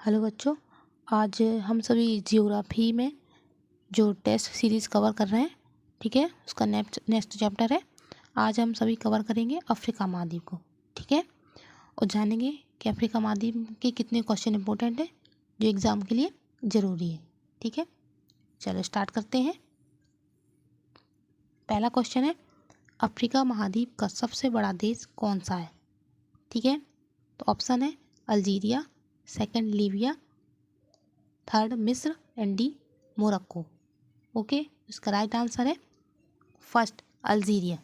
Hello बच्चों, आज हम सभी जियोग्राफी में जो टेस्ट सीरीज़ कवर कर रहे हैं, ठीक है, उसका नेक्स्ट चैप्टर है। आज हम सभी कवर करेंगे अफ्रीका महाद्वीप को, ठीक है, और जानेंगे कि अफ्रीका महाद्वीप के कितने क्वेश्चन इंपॉर्टेंट हैं जो एग्ज़ाम के लिए ज़रूरी है, ठीक है। चलो स्टार्ट करते हैं। पहला क्वेश्चन है, अफ्रीका महाद्वीप का सबसे बड़ा देश कौन सा है, ठीक है। तो ऑप्शन है अल्जीरिया, सेकंड लीबिया, थर्ड मिस्र एंड डी मोरक्को। ओके, इसका राइट आंसर है फर्स्ट अल्जीरिया।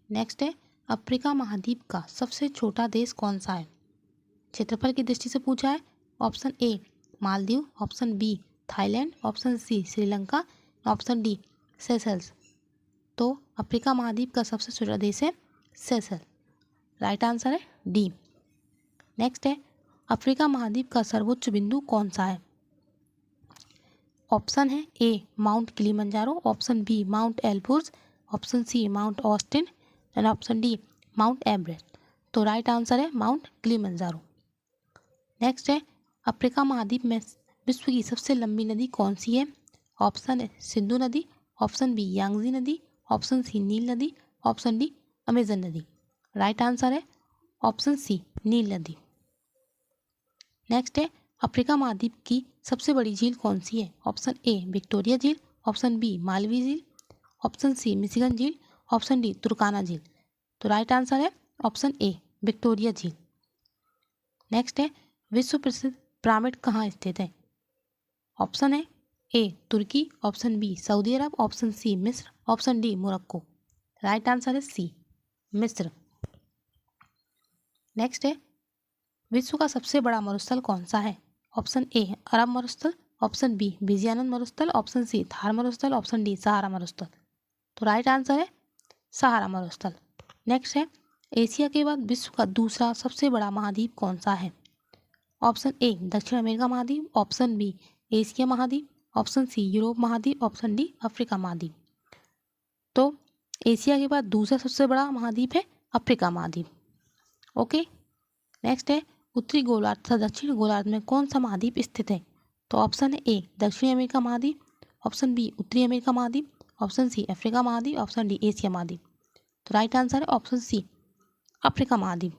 नेक्स्ट है, अफ्रीका महाद्वीप का सबसे छोटा देश कौन सा है, क्षेत्रफल की दृष्टि से पूछा है। Option A Maldives, option B Thailand, option C Sri Lanka, option D Seychelles. तो अफ्रीका महाद्वीप का सबसे छोटा देश है सेशल। राइट आंसर है डी। नेक्स्ट है, अफ्रीका महाद्वीप का सर्वोच्च बिंदु कौन सा है। ऑप्शन है A mount Kilimanjaro, option B mount Elbrus, option C mount Austin and option D mount Everest. तो राइट आंसर है माउंट किलिमंजारो। नेक्स्ट है, अफ्रीका महाद्वीप में विश्व की सबसे लंबी नदी कौन सी है। ऑप्शन है सिंधु नदी, ऑप्शन बी यांगजी नदी, ऑप्शन सी नील नदी, ऑप्शन डी अमेजन नदी। राइट आंसर है ऑप्शन सी नील नदी। नेक्स्ट है, अफ्रीका महाद्वीप की सबसे बड़ी झील कौन सी है। ऑप्शन ए विक्टोरिया झील, ऑप्शन बी मालवी झील, ऑप्शन सी मिशिगन झील, ऑप्शन डी तुर्काना झील। तो राइट आंसर है ऑप्शन ए विक्टोरिया झील। नेक्स्ट है, विश्व प्रसिद्ध पिरामिड कहाँ स्थित है। ऑप्शन है ए तुर्की, ऑप्शन बी सऊदी अरब, ऑप्शन सी मिस्र, option D Morocco. Right answer है सी मिस्र। नेक्स्ट है, विश्व का सबसे बड़ा मरुस्थल कौन सा है। ऑप्शन ए अरब मरुस्थल, ऑप्शन बी विजयानंद मरुस्थल, ऑप्शन सी थार मरुस्थल, ऑप्शन डी सहारा मरुस्थल। तो राइट आंसर है सहारा मरुस्थल। नेक्स्ट है, एशिया के बाद विश्व का दूसरा सबसे बड़ा महाद्वीप कौन सा है। ऑप्शन ए दक्षिण अमेरिका महाद्वीप, ऑप्शन बी एशिया महाद्वीप, ऑप्शन सी यूरोप महाद्वीप, ऑप्शन डी अफ्रीका महाद्वीप। तो एशिया के बाद दूसरा सबसे बड़ा महाद्वीप है अफ्रीका महाद्वीप। ओके। नेक्स्ट है, उत्तरी गोलार्ध तथा दक्षिण गोलार्ध में कौन सा महाद्वीप स्थित है। तो ऑप्शन है ए दक्षिणी अमेरिका महाद्वीप, ऑप्शन बी उत्तरी अमेरिका महाद्वीप, ऑप्शन सी अफ्रीका महाद्वीप, ऑप्शन डी एशिया महाद्वीप। तो राइट आंसर है ऑप्शन सी अफ्रीका महाद्वीप।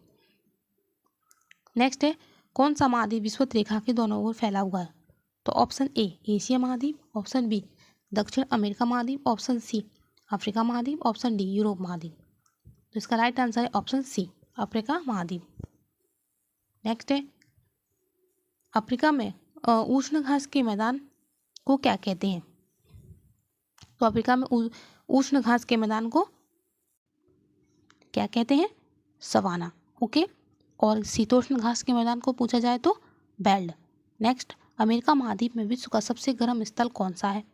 नेक्स्ट है, कौन सा महाद्वीप विषुवत रेखा के दोनों ओर फैला हुआ है। तो ऑप्शन ए एशिया महाद्वीप, ऑप्शन बी दक्षिण अमेरिका महाद्वीप, ऑप्शन सी अफ्रीका महाद्वीप, ऑप्शन डी यूरोप महाद्वीप। तो इसका राइट आंसर है ऑप्शन सी अफ्रीका महाद्वीप। नेक्स्ट है, अफ्रीका में उष्ण घास के मैदान को क्या कहते हैं। तो अफ्रीका में उष्ण घास के मैदान को क्या कहते हैं, सवाना। ओके। और शीतोष्ण घास के मैदान को पूछा जाए तो बेल्ट। नेक्स्ट, अमेरिका महाद्वीप में विश्व का सबसे गर्म स्थल कौन सा है।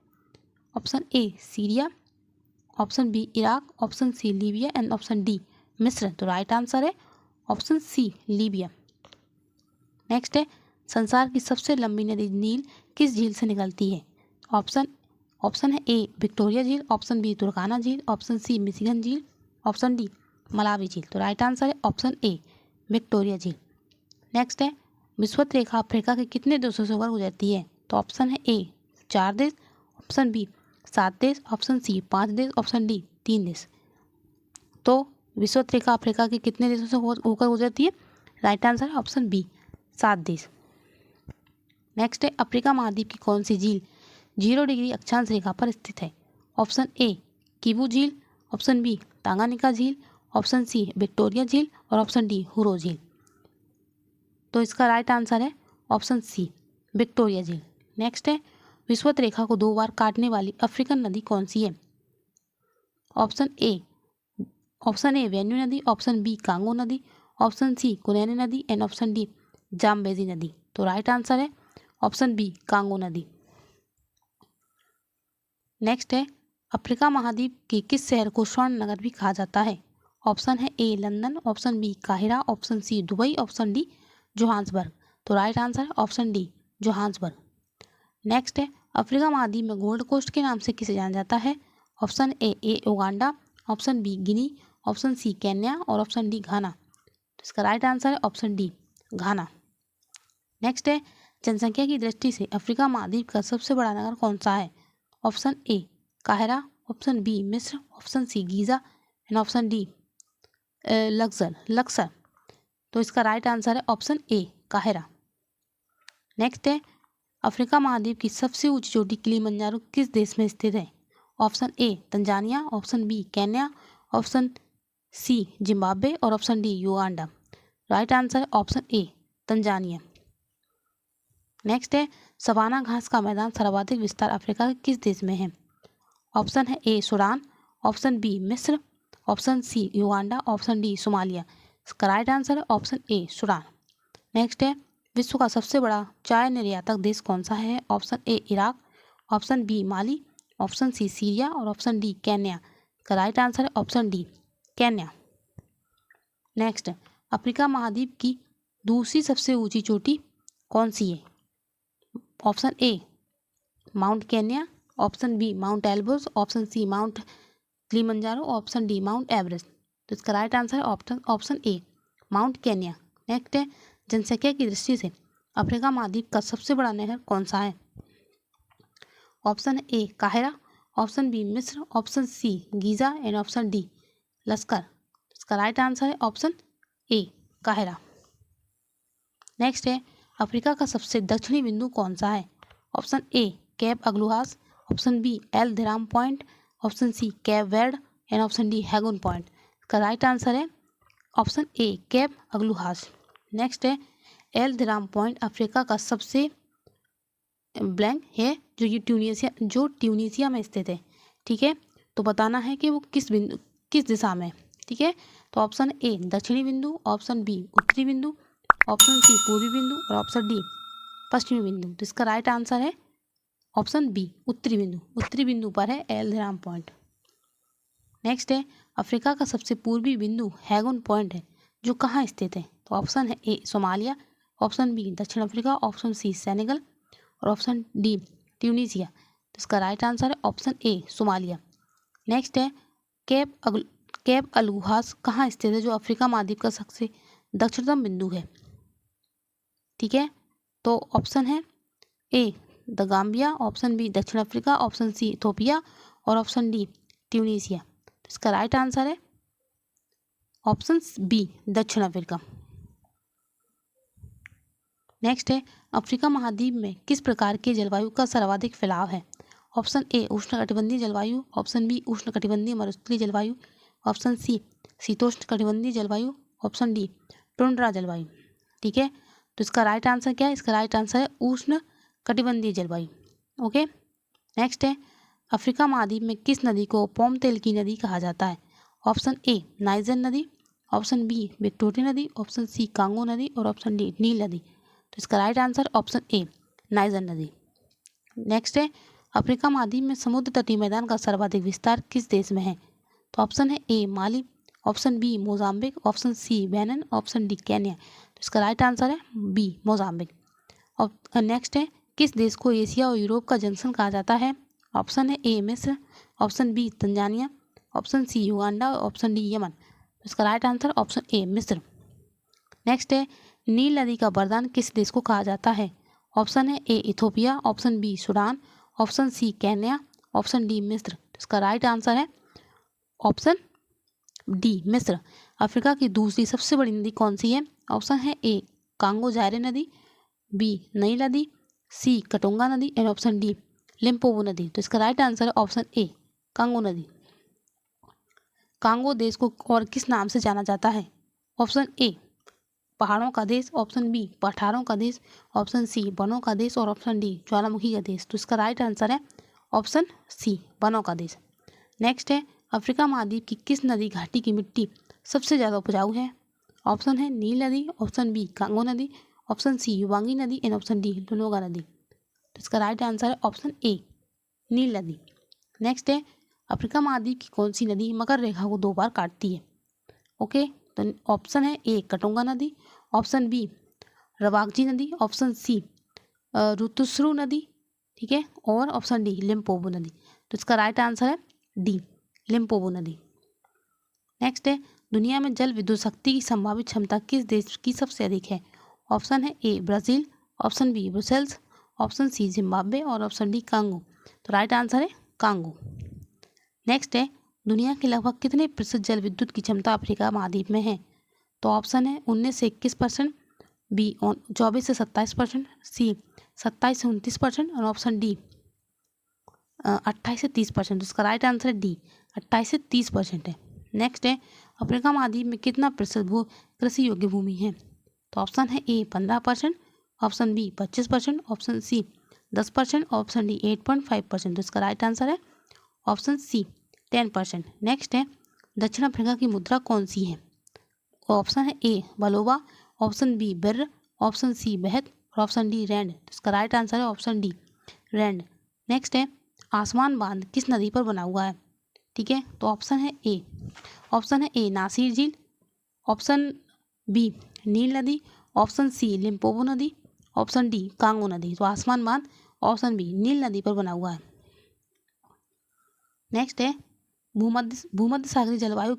Option A Syria, option B Iraq, option C Libya and option D मिस्र। तो राइट आंसर है ऑप्शन सी लीबिया। नेक्स्ट है, संसार की सबसे लंबी नदी नील किस झील से निकलती है। ऑप्शन है ए विक्टोरिया झील, ऑप्शन बी तुर्काना झील, ऑप्शन सी मिशिगन झील, ऑप्शन डी मलावी झील। तो राइट आंसर है ऑप्शन ए विक्टोरिया झील। नेक्स्ट है, विषुवत रेखा अफ्रीका के कितने देशों से होकर गुजरती है। तो ऑप्शन है ए 4 देश, ऑप्शन बी 7 देश, ऑप्शन सी 5 देश, ऑप्शन डी 3 देश। तो विषुवत रेखा अफ्रीका के कितने देशों से होकर गुजरती है। राइट आंसर है ऑप्शन बी 7 देश। नेक्स्ट है, अफ्रीका महाद्वीप की कौन सी झील 0 डिग्री अक्षांश रेखा पर स्थित है। ऑप्शन ए किबू झील, ऑप्शन बी तांगानिका झील, ऑप्शन सी विक्टोरिया झील और ऑप्शन डी हुरो झील। तो इसका राइट आंसर है ऑप्शन सी विक्टोरिया झील। नेक्स्ट है, विषुवत रेखा को 2 बार काटने वाली अफ्रीकन नदी कौन सी है। ऑप्शन ए वेन्यू नदी, ऑप्शन बी कांगो नदी, ऑप्शन सी कुनैनी नदी एंड ऑप्शन डी जाम्बेजी नदी। तो राइट आंसर है ऑप्शन बी कांगो नदी। नेक्स्ट है, अफ्रीका महाद्वीप के किस शहर को स्वर्ण नगर भी कहा जाता है। ऑप्शन है ए लंदन, ऑप्शन बी काहिरा, option C Dubai, option D Johannesburg. तो राइट आंसर है ऑप्शन डी जोहान्सबर्ग। नेक्स्ट है, अफ्रीका महाद्वीप में गोल्ड कोस्ट के नाम से किसे जाना जाता है। Option A Uganda, option B Guinea, option C Kenya और ऑप्शन डी घाना। तो इसका राइट आंसर है ऑप्शन डी घाना। नेक्स्ट है, जनसंख्या की दृष्टि से अफ्रीका महाद्वीप का सबसे बड़ा नगर कौन सा है? ऑप्शन ए काहिरा, ऑप्शन बी मिस्र, option C Giza and option D Luxor. तो इसका राइट आंसर है ऑप्शन ए काहिरा। नेक्स्ट है, अफ्रीका महाद्वीप की सबसे ऊंची चोटी किलिमंजारो किस देश में स्थित है? Option A Tanzania, option B Kenya, option C Zimbabwe और option D Uganda. Right answer है ऑप्शन ए तंजानिया। नेक्स्ट है, सवाना घास का मैदान सर्वाधिक विस्तार अफ्रीका के किस देश में है? ऑप्शन है ए सूडान, ऑप्शन बी मिस्र, option C Uganda, option D Somalia. इसका राइट आंसर है ऑप्शन ए सूडान। नेक्स्ट है, विश्व का सबसे बड़ा चाय निर्यातक देश कौन सा है? Option A Iraq, option B Mali, option C Syria और ऑप्शन डी केन्या। इसका राइट आंसर है option D Kenya. Next, Africa महाद्वीप की दूसरी सबसे ऊंची चोटी कौन सी है? Option A Mount Kenya, option B Mount Elbrus, option C Mount Kilimanjaro, option D mount Everest. तो इसका राइट आंसर है option A Mount Kenya. Next है, जनसंख्या की दृष्टि से अफ्रीका महाद्वीप का सबसे बड़ा नहर कौन सा है? ऑप्शन ए काहिरा, ऑप्शन बी मिस्र, option C Giza and option D Luxor. इसका राइट आंसर है ऑप्शन ए काहिरा। नेक्स्ट है, अफ्रीका का सबसे दक्षिणी बिंदु कौन सा है? Option A Cape Agulhas, option B El Dharam point, option C Cape Verde and option D Hagun point. इसका राइट आंसर है option A Cape Agulhas. Next है, एल धराम पॉइंट अफ्रीका का सबसे ब्लैंक है जो ट्यूनीसिया में स्थित है। ठीक है, तो बताना है कि वो किस दिशा में। ठीक है, तो ऑप्शन ए दक्षिणी बिंदु, ऑप्शन बी उत्तरी बिंदु, ऑप्शन सी पूर्वी बिंदु और ऑप्शन डी पश्चिमी बिंदु। तो इसका राइट आंसर है ऑप्शन बी उत्तरी बिंदु। उत्तरी बिंदु पर है एल धराम पॉइंट। नेक्स्ट है, अफ्रीका का सबसे पूर्वी बिंदु हैगुन पॉइंट है जो कहाँ स्थित है? तो ऑप्शन है ए सोमालिया, ऑप्शन बी दक्षिण अफ्रीका, ऑप्शन सी सेनेगल और ऑप्शन डी ट्यूनीसिया। तो इसका राइट आंसर है ऑप्शन ए सोमालिया। नेक्स्ट है, कैप अल्गुहास कहाँ स्थित है जो अफ्रीका महाद्वीप का सबसे दक्षिणतम बिंदु है? ठीक है, तो ऑप्शन है ए द गाम्बिया, ऑप्शन बी दक्षिण अफ्रीका, ऑप्शन सी इथोपिया और ऑप्शन डी ट्यूनीसिया। तो इसका राइट आंसर है ऑप्शन बी दक्षिण अफ्रीका। नेक्स्ट है, अफ्रीका महाद्वीप में किस प्रकार के जलवायु का सर्वाधिक फैलाव है? ऑप्शन ए उष्णकटिबंधीय जलवायु, ऑप्शन बी उष्णकटिबंधीय मरुस्थलीय जलवायु, ऑप्शन सी शीतोष्णकटिबंधीय जलवायु, ऑप्शन डी टुंड्रा जलवायु। ठीक है, तो इसका राइट आंसर क्या है? इसका राइट आंसर है उष्णकटिबंधीय जलवायु। ओके, नेक्स्ट है, अफ्रीका महाद्वीप में किस नदी को पोम तेल की नदी कहा जाता है? ऑप्शन ए नाइजर नदी, ऑप्शन बी विक्टोरिया नदी, ऑप्शन सी कांगो नदी और ऑप्शन डी नील नदी। तो इसका right answer option A niger नदी। नेक्स्ट है, अफ्रीका महाद्वीप में समुद्र तटीय मैदान का सर्वाधिक विस्तार किस देश में है? तो ऑप्शन है A Mali, option B Mozambique, option C Benin, option D Kenya. तो इसका राइट आंसर है बी मोजाम्बिक। और नेक्स्ट है, किस देश को एशिया और यूरोप का जंक्शन कहा जाता है? ऑप्शन है ए मिस्र, option B Tanzania, option C Uganda, option D Yemen. तो इसका राइट आंसर ऑप्शन ए मिस्र। नेक्स्ट है, नील नदी का वरदान किस देश को कहा जाता है? ऑप्शन है A Ethiopia, option B Sudan, option C Kenya, option D मिस्र। तो इसका राइट आंसर है ऑप्शन डी मिस्र। अफ्रीका की दूसरी सबसे बड़ी नदी कौन सी है? ऑप्शन है ए कांगो जायरे नदी, बी नई नदी, सी कटोंगा नदी एंड ऑप्शन डी लिम्पोपो नदी। तो इसका राइट आंसर है ऑप्शन ए कांगो नदी। कांगो देश को और किस नाम से जाना जाता है? ऑप्शन ए पहाड़ों का देश, ऑप्शन बी पठारों का देश, ऑप्शन सी वनों का देश और ऑप्शन डी ज्वालामुखी का देश। तो इसका राइट आंसर है ऑप्शन सी वनों का देश। नेक्स्ट है, अफ्रीका महाद्वीप की किस नदी घाटी की मिट्टी सबसे ज़्यादा उपजाऊ है? ऑप्शन है नील नदी, ऑप्शन बी कांगो नदी, ऑप्शन सी युवांगी नदी एंड ऑप्शन डी लुनोगा नदी। तो इसका राइट आंसर है ऑप्शन ए नील नदी। नेक्स्ट है, अफ्रीका महाद्वीप की कौन सी नदी मकर रेखा को 2 बार काटती है? ओके, तो ऑप्शन है ए कटोंगा नदी, ऑप्शन बी रवागजी नदी, ऑप्शन सी रुतुस्रू नदी, ठीक है, और ऑप्शन डी लिम्पोपो नदी। तो इसका राइट आंसर है डी लिम्पोपो नदी। नेक्स्ट है, दुनिया में जल विद्युत शक्ति की संभावित क्षमता किस देश की सबसे अधिक है? ऑप्शन है A Brazil, option B Brussels, option C Zimbabwe और ऑप्शन डी कांगो। तो राइट आंसर है कांगो। नेक्स्ट है, दुनिया के लगभग कितने प्रतिशत जल विद्युत की क्षमता अफ्रीका महाद्वीप में है? तो ऑप्शन है 19 से 21%, बी 24 से 27%, सी 27 से 29% और ऑप्शन डी 28 से 30%। इसका राइट आंसर है डी 28 से 30% है। नेक्स्ट है, अफ्रीका महाद्वीप में कितना प्रतिशत भू कृषि योग्य भूमि है? तो ऑप्शन है A 15%, option B 25%, option C 10%, option D 8.5%। तो इसका राइट आंसर है ऑप्शन सी 10%। नेक्स्ट है, दक्षिण अफ्रीका की मुद्रा कौन सी है? ऑप्शन है ए बलोबा, ऑप्शन बी बिर, ऑप्शन सी बेहद और ऑप्शन डी रैंड। तो इसका राइट आंसर है ऑप्शन डी रैंड। नेक्स्ट है, आसमान बांध किस नदी पर बना हुआ है? ठीक है, तो ऑप्शन है ए नासिर झील, ऑप्शन बी नील नदी, ऑप्शन सी लिम्पोपो नदी, ऑप्शन डी कांगो नदी। तो आसमान बांध ऑप्शन बी नील नदी पर बना हुआ है। नेक्स्ट है, भूमध्य सागरीय जलवायु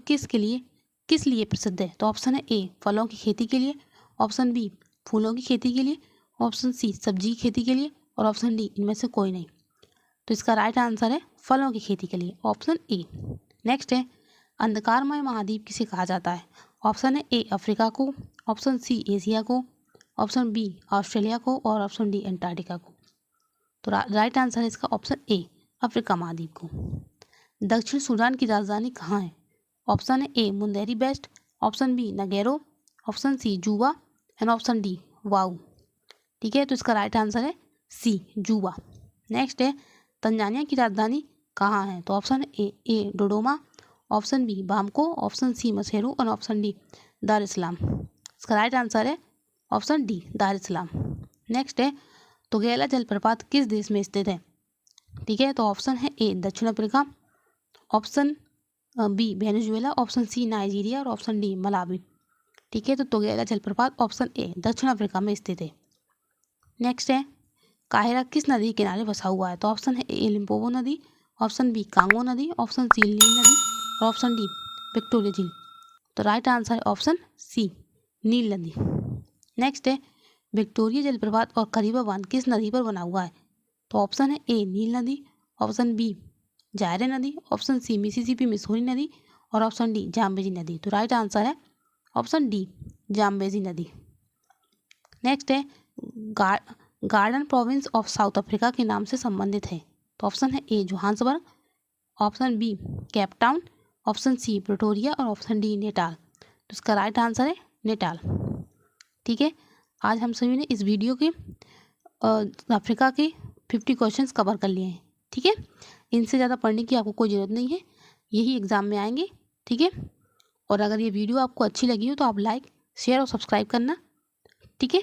किस लिए प्रसिद्ध है? तो ऑप्शन है ए फलों की खेती के लिए, ऑप्शन बी फूलों की खेती के लिए, ऑप्शन सी सब्जी की खेती के लिए और ऑप्शन डी इनमें से कोई नहीं। तो इसका राइट आंसर है फलों की खेती के लिए, ऑप्शन ए। नेक्स्ट है, अंधकारमय महाद्वीप किसे कहा जाता है? ऑप्शन है ए अफ्रीका को, ऑप्शन सी एशिया को, ऑप्शन बी ऑस्ट्रेलिया को और ऑप्शन डी अंटार्कटिका को। तो राइट आंसर है इसका ऑप्शन ए अफ्रीका महाद्वीप को। दक्षिण सूडान की राजधानी कहाँ है? ऑप्शन है A Mundri West, option B Nagero, option C Juba and option D Wau. ठीक है, तो इसका राइट आंसर है सी जूबा। नेक्स्ट है, तंजानिया की राजधानी कहाँ है? तो ऑप्शन है A Dodoma, option B Bamako, option C Maseru और ऑप्शन डी दार इस्लाम। इसका राइट आंसर है option D Dar es Salaam. Next है, तुगेला जलप्रपात किस देश में स्थित है? ठीक है, तो ऑप्शन है ए दक्षिण Africa, option B Venezuela, option C Nigeria और ऑप्शन डी मलावी। ठीक है, तो तुगेला जलप्रपात ऑप्शन ए दक्षिण अफ्रीका में स्थित है। नेक्स्ट है, काहिरा किस नदी के किनारे बसा हुआ है? तो ऑप्शन है ए लिम्पोपो नदी, ऑप्शन बी कांगो नदी, ऑप्शन सी नील नदी और ऑप्शन डी विक्टोरिया झील। तो राइट आंसर है ऑप्शन सी नील नदी। नेक्स्ट है, विक्टोरिया जलप्रपात और करीबा बांध किस नदी पर बना हुआ है? तो ऑप्शन है ए नील नदी, ऑप्शन बी जायरे नदी, ऑप्शन सी मिसिसिपी मिसूरी नदी और ऑप्शन डी जाम्बेजी नदी। तो राइट आंसर है ऑप्शन डी जाम्बेजी नदी। नेक्स्ट है, garden province of South Africa के नाम से संबंधित है? तो ऑप्शन है A Johannesburg, option B Cape Town, option C Pretoria और ऑप्शन डी नेटाल। तो इसका राइट आंसर है नेटाल। ठीक है, आज हम सभी ने इस वीडियो के अफ्रीका के 50 क्वेश्चंस कवर कर लिए हैं। ठीक है, इनसे ज़्यादा पढ़ने की आपको कोई ज़रूरत नहीं है, यही एग्ज़ाम में आएंगे। ठीक है, और अगर ये वीडियो आपको अच्छी लगी हो तो आप लाइक शेयर और सब्सक्राइब करना। ठीक है।